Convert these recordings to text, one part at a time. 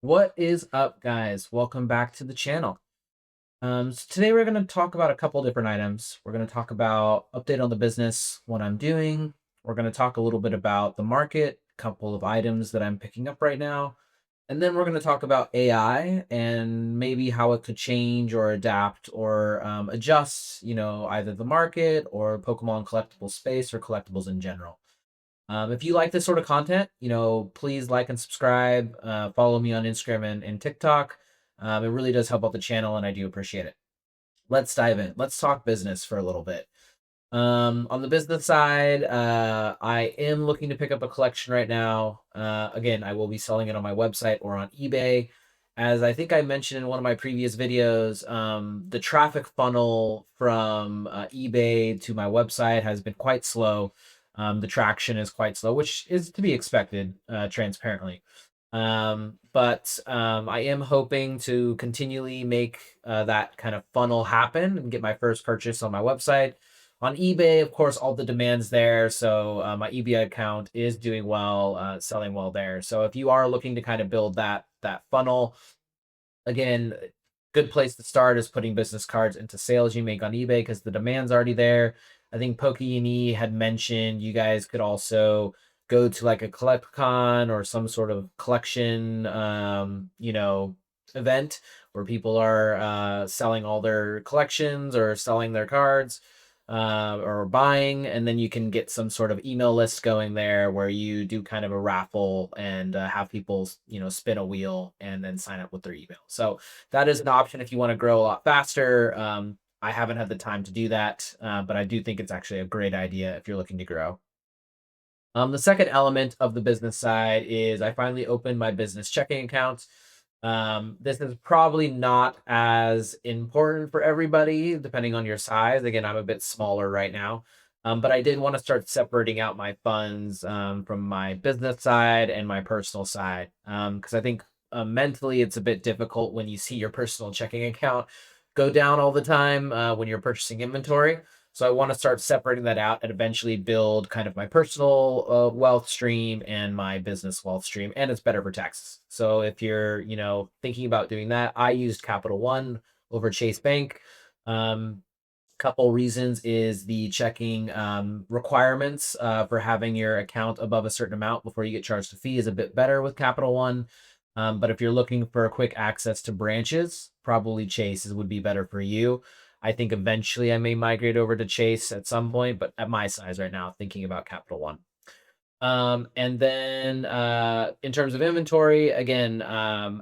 What is up, guys? Welcome back to the channel. Today we're going to talk about a couple different items. We're going to talk about update on the business, what I'm doing. We're going to talk a little bit about the market, a couple of items that I'm picking up right now, and then we're going to talk about AI and maybe how it could change or adapt or adjust, either the market or Pokemon collectible space or collectibles in general. If you like this sort of content, please like and subscribe. Follow me on Instagram and TikTok. It really does help out the channel, and I do appreciate it. Let's dive in. Let's talk business for a little bit. On the business side, I am looking to pick up a collection right now. Again, I will be selling it on my website or on eBay. As I think I mentioned in one of my previous videos, the traffic funnel from eBay to my website has been quite slow. The traction is quite slow, which is to be expected, transparently. But I am hoping to continually make that kind of funnel happen and get my first purchase on my website. On eBay, of course, all the demand's there, so my eBay account is doing well, selling well there. So if you are looking to kind of build that funnel, again, good place to start is putting business cards into sales you make on eBay because the demand's already there. I think Pokey had mentioned you guys could also go to like a CollectCon or some sort of collection, event where people are selling all their collections or selling their cards or buying, and then you can get some sort of email list going there where you do kind of a raffle and have people, spin a wheel and then sign up with their email. So that is an option if you want to grow a lot faster. I haven't had the time to do that, but I do think it's actually a great idea if you're looking to grow. The second element of the business side is I finally opened my business checking account. This is probably not as important for everybody, depending on your size. Again, I'm a bit smaller right now, but I did want to start separating out my funds from my business side and my personal side because I think mentally it's a bit difficult when you see your personal checking account go down all the time when you're purchasing inventory. So I want to start separating that out and eventually build kind of my personal wealth stream and my business wealth stream, and it's better for taxes. So if you're, thinking about doing that, I used Capital One over Chase Bank. Couple reasons is the checking requirements for having your account above a certain amount before you get charged a fee is a bit better with Capital One. But if you're looking for quick access to branches, probably Chase would be better for you. I think eventually I may migrate over to Chase at some point, but at my size right now, thinking about Capital One. And then in terms of inventory, again,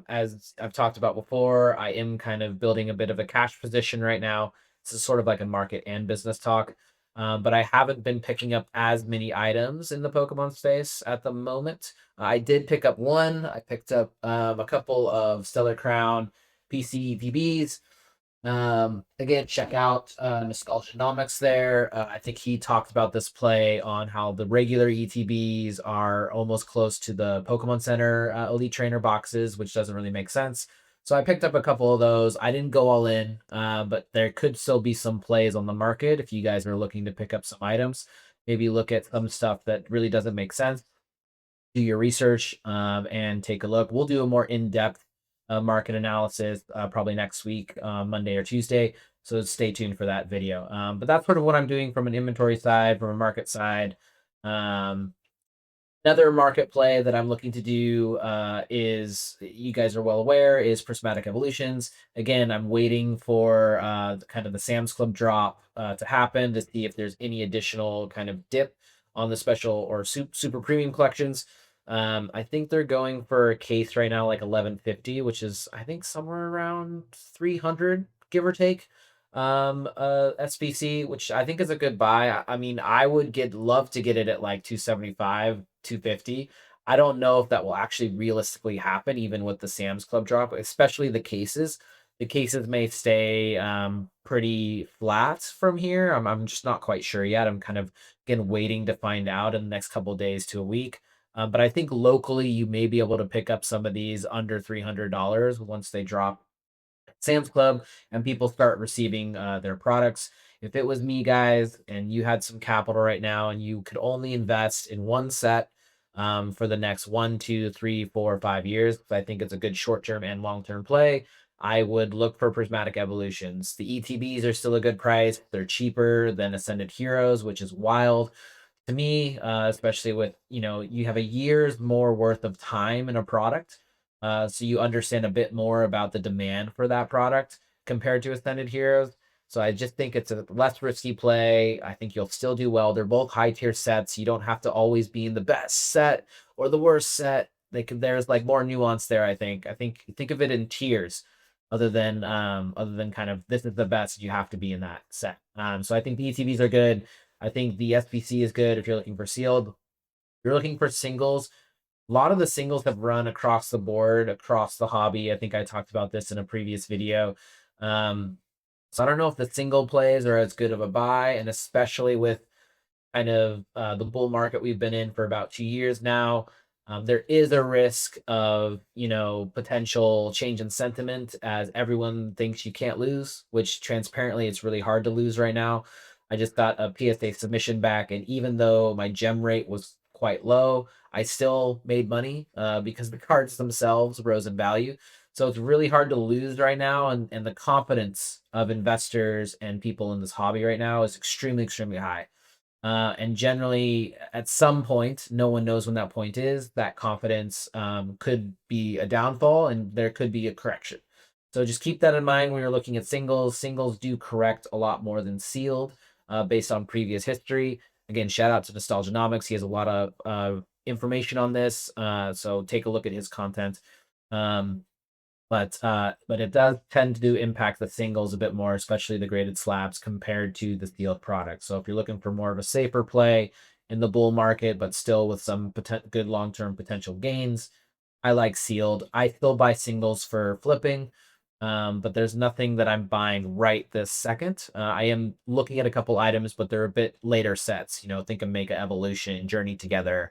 as I've talked about before, I am kind of building a bit of a cash position right now. This is sort of like a market and business talk. But I haven't been picking up as many items in the Pokemon space at the moment. I did pick up one. I picked up a couple of Stellar Crown PCEVBs. Again, check out Nostalgianomics there. I think he talked about this play on how the regular ETBs are almost close to the Pokemon Center Elite Trainer boxes, which doesn't really make sense. So I picked up a couple of those. I didn't go all in, but there could still be some plays on the market if you guys are looking to pick up some items. Maybe look at some stuff that really doesn't make sense. Do your research and take a look. We'll do a more in-depth market analysis probably next week, Monday or Tuesday. So stay tuned for that video. But that's sort of what I'm doing from an inventory side, from a market side. Um, Another market play that I'm looking to do is, you guys are well aware, is Prismatic Evolutions. Again, I'm waiting for kind of the Sam's Club drop to happen to see if there's any additional kind of dip on the special or super premium collections. I think they're going for a case right now like 1150, which is I think somewhere around 300, give or take. SBC, which I think is a good buy. I mean, I would get love to get it at like 275, 250. I don't know if that will actually realistically happen, even with the Sam's Club drop, especially the cases. The cases may stay pretty flat from here. I'm just not quite sure yet. I'm kind of again waiting to find out in the next couple of days to a week. But I think locally you may be able to pick up some of these under $300 once they drop Sam's Club and people start receiving their products. If it was me, guys, and you had some capital right now and you could only invest in one set, for the next 1, 2, 3, 4, 5 years. I think it's a good short-term and long-term play. I would look for prismatic evolutions. The ETBs are still a good price. They're cheaper than Ascended Heroes, which is wild to me, especially with, you have a year's more worth of time in a product. So you understand a bit more about the demand for that product compared to Ascended Heroes. So I just think it's a less risky play. I think you'll still do well. They're both high tier sets. You don't have to always be in the best set or the worst set. There's like more nuance there, I think. Think of it in tiers other than kind of this is the best, you have to be in that set. So I think the ETVs are good. I think the SPC is good if you're looking for sealed. If you're looking for singles, a lot of the singles have run across the board, across the hobby. I think I talked about this in a previous video. Um, so I don't know if the single plays are as good of a buy, and especially with kind of the bull market we've been in for about 2 years now. There is a risk of, potential change in sentiment as everyone thinks you can't lose, which transparently it's really hard to lose right now. I just got a PSA submission back, and even though my gem rate was quite low, I still made money because the cards themselves rose in value. So it's really hard to lose right now, and the confidence of investors and people in this hobby right now is extremely, extremely high. And generally, at some point, no one knows when that point is, that confidence could be a downfall and there could be a correction. So just keep that in mind when you're looking at singles. Singles do correct a lot more than sealed based on previous history. Again, shout out to Nostalgianomics. He has a lot of information on this. So take a look at his content. Um, but it does tend to impact the singles a bit more, especially the graded slabs compared to the sealed product. So if you're looking for more of a safer play in the bull market, but still with some good long-term potential gains, I like sealed. I still buy singles for flipping, but there's nothing that I'm buying right this second. I am looking at a couple items, but they're a bit later sets. Think of Mega Evolution, Journey Together,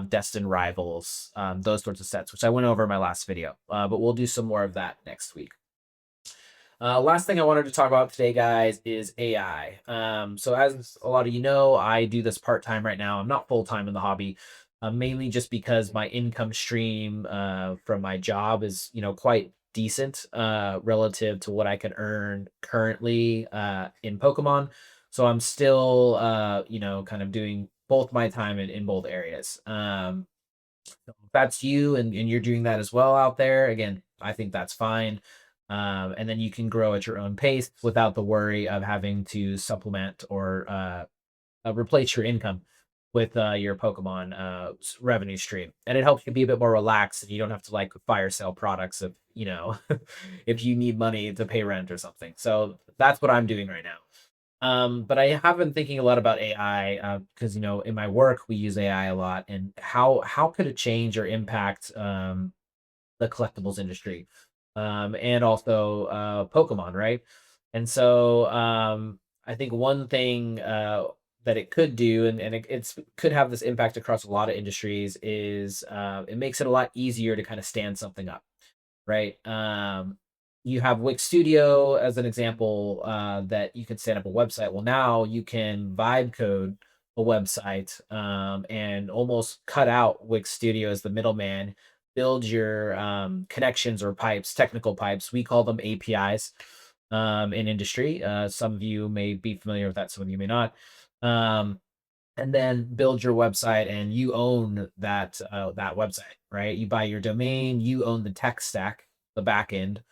Destined Rivals, those sorts of sets, which I went over in my last video. But we'll do some more of that next week. Last thing I wanted to talk about today, guys, is AI. So as a lot of you know, I do this part-time right now. I'm not full-time in the hobby, mainly just because my income stream from my job is, quite decent relative to what I can earn currently in Pokemon. So I'm still, kind of doing both my time in both areas. If that's you and you're doing that as well out there, again, I think that's fine. And then you can grow at your own pace without the worry of having to supplement or replace your income with your Pokemon revenue stream. And it helps you be a bit more relaxed and you don't have to like fire sale products if, if you need money to pay rent or something. So that's what I'm doing right now. But I have been thinking a lot about AI because in my work we use AI a lot, and how could it change or impact the collectibles industry, and also Pokemon, right? And so I think one thing that it could do, and it's could have this impact across a lot of industries, is it makes it a lot easier to kind of stand something up, right? You have Wix Studio as an example that you can set up a website. Well, now you can vibe code a website and almost cut out Wix Studio as the middleman. Build your connections or pipes, technical pipes. We call them APIs in industry. Some of you may be familiar with that, some of you may not. And then build your website, and you own that website, right? You buy your domain, you own the tech stack, the back end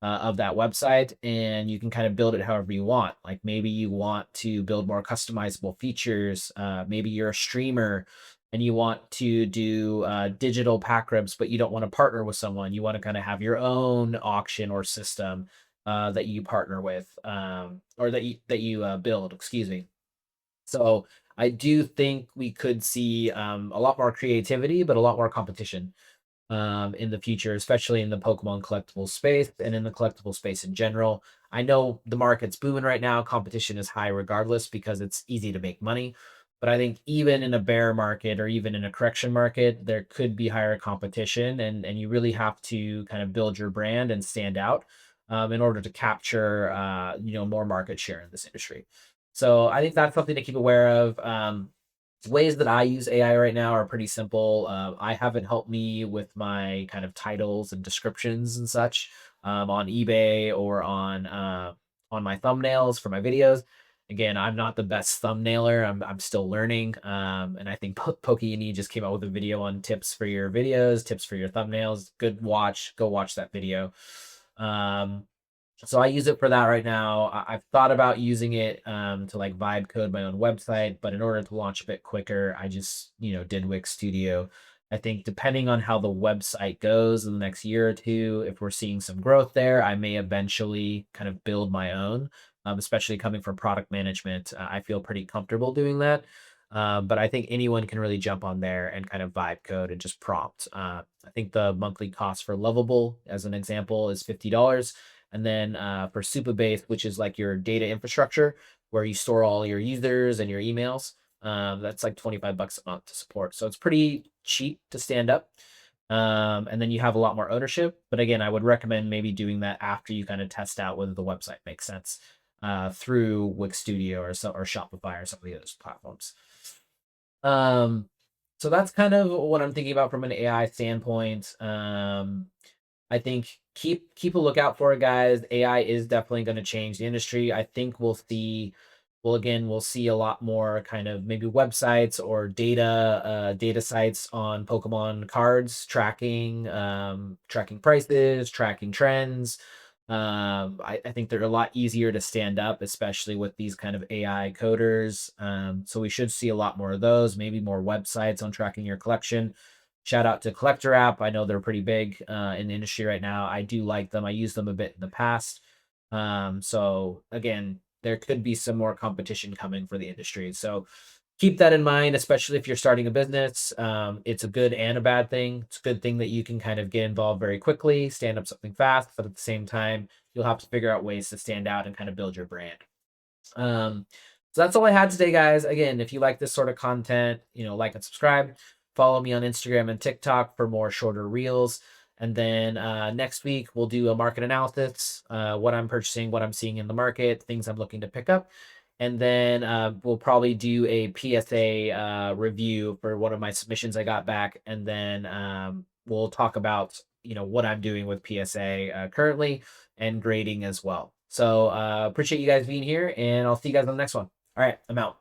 of that website, and you can kind of build it however you want. Like maybe you want to build more customizable features. Maybe you're a streamer and you want to do digital pack rips, but you don't want to partner with someone. You want to kind of have your own auction or system that you partner with, or that you build. Excuse me. So I do think we could see a lot more creativity, but a lot more competition in the future, especially in the Pokemon collectible space and in the collectible space in general. I know the market's booming right now. Competition is high regardless because it's easy to make money. But I think even in a bear market or even in a correction market, there could be higher competition, and you really have to kind of build your brand and stand out in order to capture more market share in this industry. So I think that's something to keep aware of. Ways that I use AI right now are pretty simple. I have it help me with my kind of titles and descriptions and such on eBay or on my thumbnails for my videos. Again, I'm not the best thumbnailer. I'm still learning. And I think Pokey just came out with a video on tips for your videos, tips for your thumbnails. Good watch. Go watch that video. Um, so I use it for that right now. I've thought about using it to like vibe code my own website, but in order to launch a bit quicker, I just did Wix Studio. I think depending on how the website goes in the next year or two, if we're seeing some growth there, I may eventually kind of build my own. Especially coming from product management, I feel pretty comfortable doing that. But I think anyone can really jump on there and kind of vibe code and just prompt. I think the monthly cost for Lovable, as an example, is $50. And then for Supabase, which is like your data infrastructure where you store all your users and your emails, that's like 25 bucks a month to support. So it's pretty cheap to stand up. And then you have a lot more ownership. But again, I would recommend maybe doing that after you kind of test out whether the website makes sense through Wix Studio or Shopify or some of the other platforms. Um, so that's kind of what I'm thinking about from an AI standpoint. I think keep a lookout for it, guys. AI is definitely going to change the industry. I think we'll see a lot more kind of maybe websites or data sites on Pokemon cards tracking prices, tracking trends. I think they're a lot easier to stand up, especially with these kind of AI coders. So we should see a lot more of those, maybe more websites on tracking your collection. Shout out to Collector App. I know they're pretty big in the industry right now. I do like them. I used them a bit in the past. So again, there could be some more competition coming for the industry. So keep that in mind, especially if you're starting a business. It's a good and a bad thing. It's a good thing that you can kind of get involved very quickly, stand up something fast, but at the same time, you'll have to figure out ways to stand out and kind of build your brand. So that's all I had today, guys. Again, if you like this sort of content, like and subscribe. Follow me on Instagram and TikTok for more shorter reels. And then next week we'll do a market analysis, what I'm purchasing, what I'm seeing in the market, things I'm looking to pick up. And then we'll probably do a PSA review for one of my submissions I got back. And then we'll talk about what I'm doing with PSA currently and grading as well. So appreciate you guys being here, and I'll see you guys on the next one. All right, I'm out.